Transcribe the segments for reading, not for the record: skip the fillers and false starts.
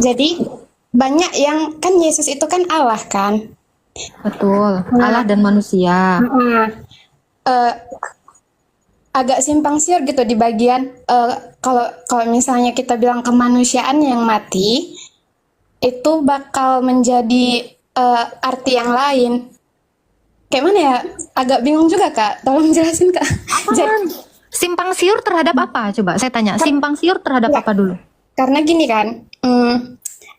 Jadi banyak yang kan Yesus itu kan Allah kan. Betul, Allah Nah, dan manusia. eh, agak simpang siur gitu di bagian kalau kalau misalnya kita bilang kemanusiaan yang mati itu bakal menjadi arti yang lain. Kayak mana ya? Agak bingung juga Kak. Tolong jelasin Kak. Jadi Apaan? Simpang siur terhadap apa? Coba saya tanya, simpang siur terhadap ya, apa dulu? karena gini kan,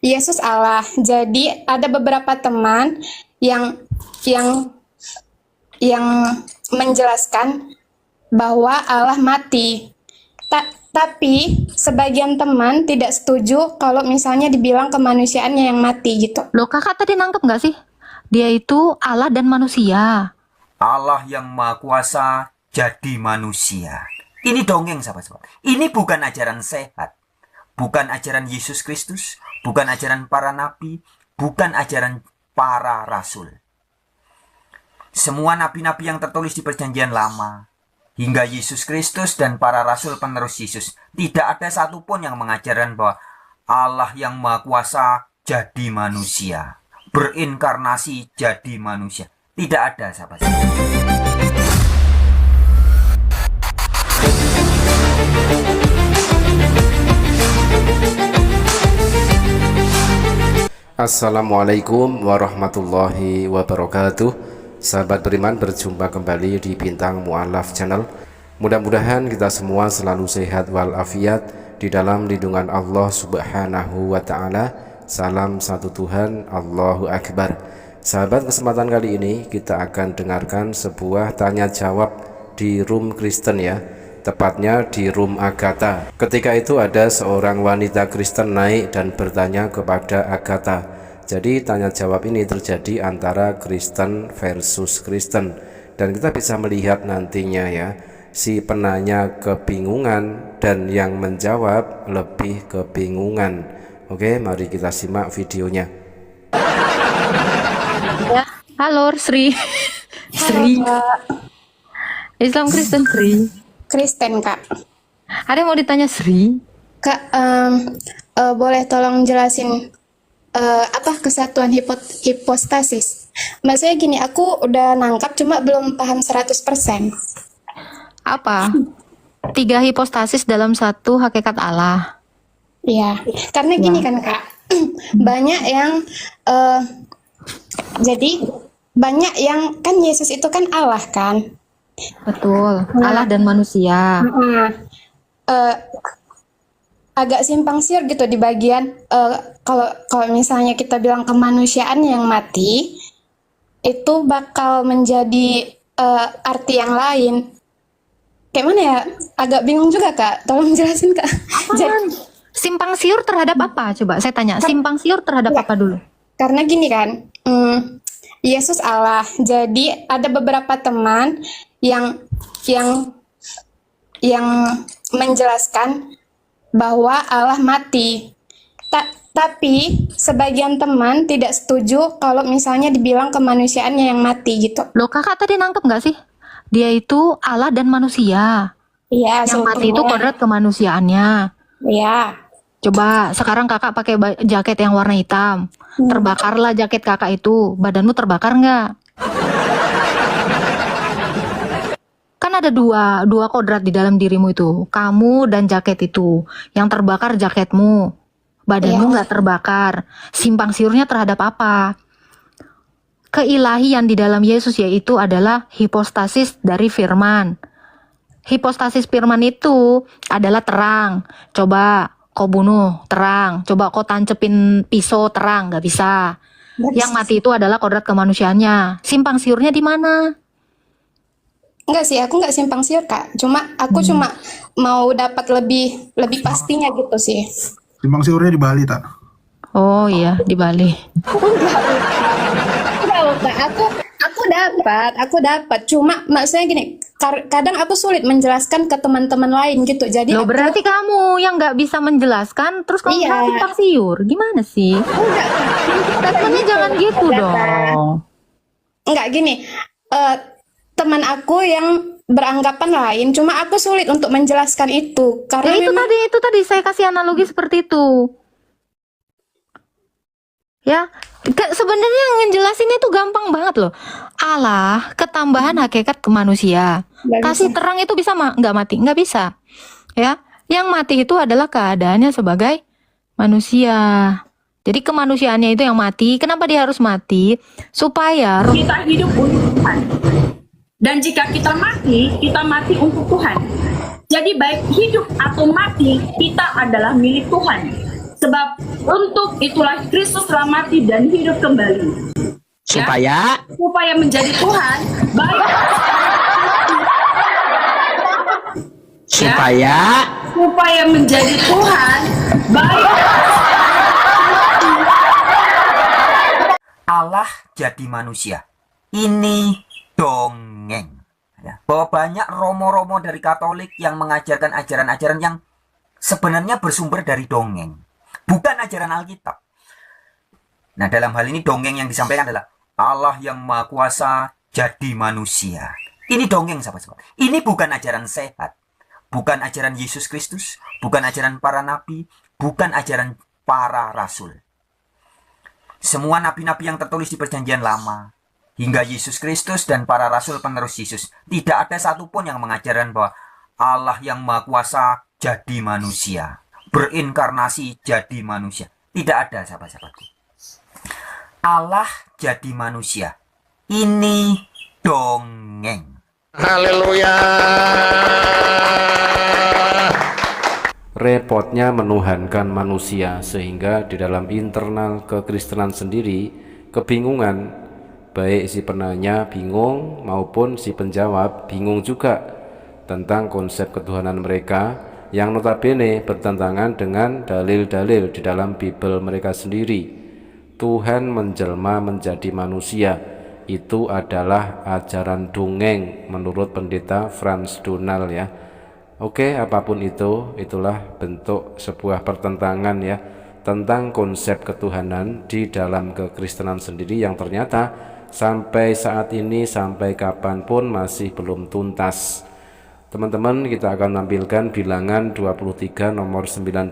Yesus Allah. Jadi ada beberapa teman yang yang yang menjelaskan bahwa Allah mati. Tapi sebagian teman tidak setuju kalau misalnya dibilang kemanusiaannya yang mati gitu. Loh, kakak tadi nangkep nggak sih? Dia itu Allah dan manusia. Allah yang Maha Kuasa jadi manusia. Ini dongeng, sahabat-sahabat. Ini bukan ajaran sehat. Bukan ajaran Yesus Kristus. Bukan ajaran para nabi. Bukan ajaran para rasul. Semua nabi-nabi yang tertulis di Perjanjian Lama, hingga Yesus Kristus dan para rasul penerus Yesus, tidak ada satupun yang mengajarkan bahwa Allah yang Maha Kuasa jadi manusia, berinkarnasi jadi manusia. Tidak ada, sahabat-sahabat. Assalamualaikum warahmatullahi wabarakatuh. Sahabat beriman, berjumpa kembali di Bintang Mu'alaf Channel. Mudah-mudahan kita semua selalu sehat walafiat di dalam lindungan Allah Subhanahu wa ta'ala. Salam satu Tuhan, Allahu Akbar. Sahabat, kesempatan kali ini kita akan dengarkan sebuah tanya jawab di room Kristen ya, tepatnya di room Agatha. Ketika itu ada seorang wanita Kristen naik dan bertanya kepada Agatha. Jadi tanya jawab ini terjadi antara Kristen versus Kristen, dan kita bisa melihat nantinya ya, si penanya kebingungan dan yang menjawab lebih kebingungan. Oke, mari kita simak videonya. Ya. Halo, Sri. Sri. Islam Kristen Sri. Kristen Kak. Ada yang mau ditanya Sri? Kak, boleh tolong jelasin apa kesatuan hipostasis? Maksudnya gini, aku udah nangkap cuma belum paham 100%. Apa? 3 hipostasis dalam satu hakikat Allah. Iya, karena gini kan Kak, banyak yang jadi banyak yang kan Yesus itu kan Allah kan. Betul, Allah dan manusia. Eh, agak simpang siur gitu di bagian kalau kalau misalnya kita bilang kemanusiaan yang mati itu bakal menjadi arti yang lain. Kayak mana ya? Agak bingung juga Kak. Tolong jelasin Kak. Jadi, Simpang siur terhadap apa? Coba saya tanya, simpang siur terhadap ya, apa dulu? karena gini kan, Yesus Allah. Jadi ada beberapa teman yang yang yang menjelaskan bahwa Allah mati. Tapi sebagian teman tidak setuju kalau misalnya dibilang kemanusiaannya yang mati gitu. Loh, kakak tadi nangkep nggak sih? Dia itu Allah dan manusia. Iya, Yang mati itu seutuhnya. kodrat kemanusiaannya. Iya. Coba sekarang kakak pakai jaket yang warna hitam. Terbakarlah jaket kakak itu. Badanmu terbakar nggak? Kan ada dua kodrat di dalam dirimu itu. Kamu dan jaket itu. Yang terbakar jaketmu. Badanmu Iya. nggak terbakar. Simpang siurnya terhadap apa? Keilahian di dalam Yesus yaitu adalah hipostasis dari firman. Hipostasis firman itu adalah terang. Coba kau bunuh, terang. Coba kau tancepin pisau, terang. Nggak bisa. Yang mati itu adalah kodrat kemanusiaannya. Simpang siurnya di mana? Enggak sih, aku enggak simpang siur, Kak. Aku cuma mau dapat lebih pastinya gitu sih. Simpang siurnya di Bali, tak? Oh iya, di Bali. Enggak, Kak. Aku dapat. Cuma maksudnya gini, kadang aku sulit menjelaskan ke teman-teman lain gitu. Jadi Loh, berarti kamu yang nggak bisa menjelaskan, terus kamu Iya. bilang simpang siur. Gimana sih? enggak, Statementnya jangan gitu dong. enggak gini. Teman aku yang beranggapan lain, cuma aku sulit untuk menjelaskan itu Ya karena itu memang tadi saya kasih analogi seperti itu. Ya, sebenarnya yang ngejelasinnya itu gampang banget loh. Allah ketambahan hakikat ke manusia. Nggak Kasih bisa. terang itu bisa nggak mati? Nggak bisa. Ya, yang mati itu adalah keadaannya sebagai manusia. Jadi kemanusiaannya itu yang mati. Kenapa dia harus mati? Supaya Kita hidup untuk Tuhan. Dan jika kita mati untuk Tuhan. Jadi baik hidup atau mati, kita adalah milik Tuhan. Sebab untuk itulah Kristus telah mati dan hidup kembali. Supaya menjadi Tuhan, baik supaya menjadi Tuhan, baik Allah jadi manusia. Ini dongeng. Ya, bahwa banyak romo-romo dari Katolik yang mengajarkan ajaran-ajaran yang sebenarnya bersumber dari dongeng, bukan ajaran Alkitab. Nah, dalam hal ini dongeng yang disampaikan adalah Allah yang Maha Kuasa jadi manusia. Ini dongeng, sahabat-sahabat. Ini bukan ajaran sehat, bukan ajaran Yesus Kristus, bukan ajaran para nabi, bukan ajaran para rasul. Semua nabi-nabi yang tertulis di Perjanjian Lama, hingga Yesus Kristus dan para rasul penerus Yesus, tidak ada satupun yang mengajarkan bahwa Allah yang Maha Kuasa jadi manusia, berinkarnasi jadi manusia. Tidak ada, sahabat-sahabatku. Allah jadi manusia. Ini dongeng. Repotnya menuhankan manusia sehingga di dalam internal kekristenan sendiri kebingungan, baik si penanya bingung maupun si penjawab bingung juga tentang konsep ketuhanan mereka yang notabene bertentangan dengan dalil-dalil di dalam Bible mereka sendiri. Tuhan menjelma menjadi manusia itu adalah ajaran dongeng menurut pendeta Frans Donal ya. Oke, apapun itu, itulah bentuk sebuah pertentangan ya tentang konsep ketuhanan di dalam kekristenan sendiri yang ternyata sampai saat ini, sampai kapanpun masih belum tuntas. Teman-teman, kita akan tampilkan bilangan 23 nomor 19.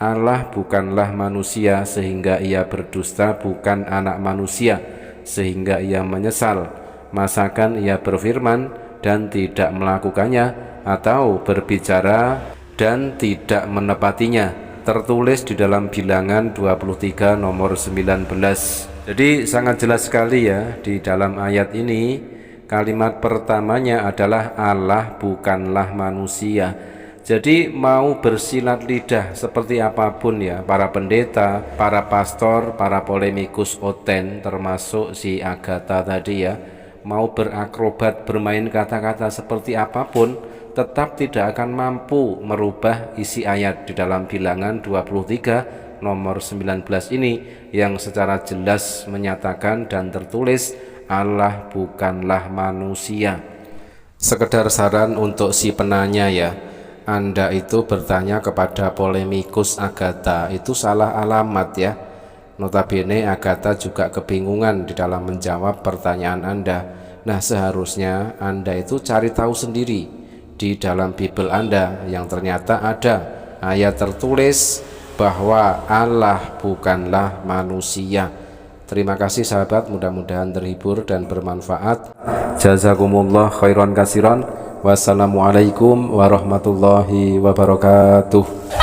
Allah bukanlah manusia sehingga ia berdusta, bukan anak manusia sehingga ia menyesal. Masakan ia berfirman dan tidak melakukannya, atau berbicara dan tidak menepatinya. Tertulis di dalam bilangan 23 nomor 19. Jadi sangat jelas sekali ya di dalam ayat ini. Kalimat pertamanya adalah Allah bukanlah manusia. Jadi mau bersilat lidah seperti apapun ya, para pendeta, para pastor, para polemikus oten, termasuk si Agatha tadi ya, mau berakrobat bermain kata-kata seperti apapun, tetap tidak akan mampu merubah isi ayat di dalam bilangan 23 nomor 19 ini yang secara jelas menyatakan dan tertulis Allah bukanlah manusia. Sekedar saran untuk si penanya ya, Anda itu bertanya kepada polemikus Agatha itu salah alamat ya. Notabene Agatha juga kebingungan di dalam menjawab pertanyaan Anda. Nah, seharusnya Anda itu cari tahu sendiri di dalam Bible Anda yang ternyata ada ayat tertulis bahwa Allah bukanlah manusia. Terima kasih sahabat, mudah-mudahan terhibur dan bermanfaat. Jazakumullah khairan kasiran. Wassalamualaikum warahmatullahi wabarakatuh.